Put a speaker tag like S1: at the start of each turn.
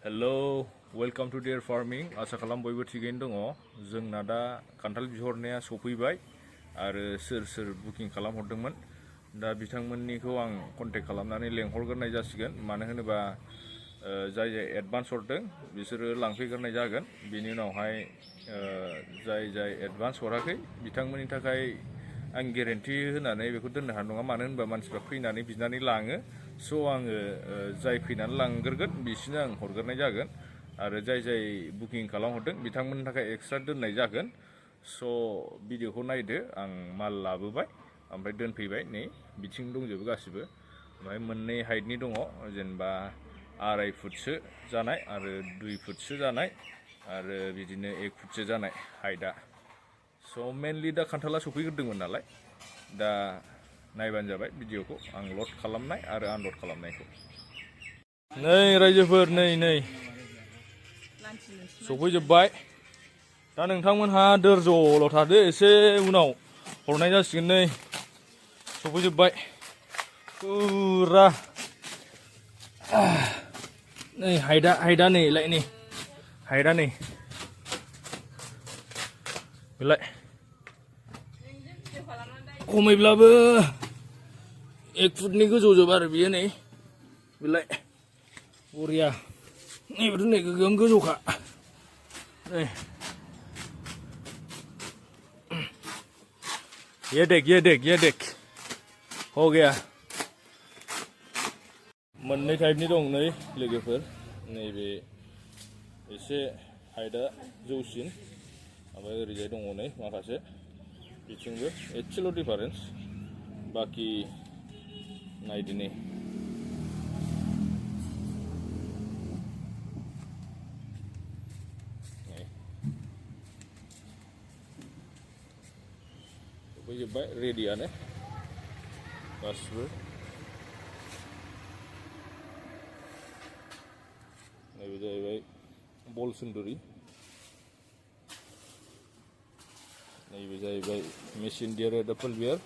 S1: Hello, welcome to their farming. आसा खालाम बयबो थिगैनो दङ। जोंना दा खान्थाल बिहरनाया सफैबाय आरो सोर बुकिं खालामहरदोंमोन दा बिथांमोननिखौ आं कन्टेक्ट खालामनानै लेंहरग्रोनाय जासिगोन। मानो होनोबा जाय एडभान्स हरदों बिसोरो लांफैग्रोनाय जागोन। बेनि उनावहाय जाय एडभान्स हराखै बिथांमोननि थाखाय आं गेरेन्टि होनानै बेखौ दोननो हानाय नङा। मानो होनबा मानसिफ्रा फैनानै बिनानै लाङो। स' आङो जाय फैनानै लांग्रोगोन बिसिनो आं हरग्रोनाय जागोन आरो जाय बुकिं खालामहरदों बिथांमोननि थाखाय एक्सट्रा दोननाय जागोन। स' भिडिअखौ नायदो। आं माल लाबोबाय ओमफ्राय दोनफैबाय नै बिथिं दंजोबो गासिबो। ओमफ्राय मोननै हाइटनि दङ, जेनेबा 2.5 फुटसो जानाय आरो 2 फुटसो जानाय आरो बिदिनो 1 फुटसो जानाय हाइटआ। स' मेनलि दा खान्थाला सफैग्रोदोंमोन नालाय दा नायबानो जाबाय भिडिअखौ आं लड खालामनाय आरो आनलड खालामनायखौ। नै रायजोफोर नै सफैजोब्बाय। दा नोंथांमोनहा धोर्ज'ल' थादो, एसे उनाव हरनाय जासिगोन। नै सफैजोब्बाय फुरा। नै हाइटआ नैलाय, नै हाइटआ नै बेलाय खमैब्लाबो 1 फुटनि गोजौजोब आरो बियो। नै बेलाय बरिया। नैबेथ' नै गोगोम गोजौखा। नै ये देख हो गया। मोननै टाइपनि दं नै लोगोफोर। नैबे एसे हाइटआ जौसिन, ओमफ्राय ओरैजाय दङ नै माखासे बिथिंबो एसेल' डिफारेन्स। बाखि नायदो नै सफैजोब्बाय, रेडियानो गासिबो। नैबे जाहैबाय बल सुन्दुरि, नैबे जाहैबाय मेसिन डियर एडाप्टल बियार।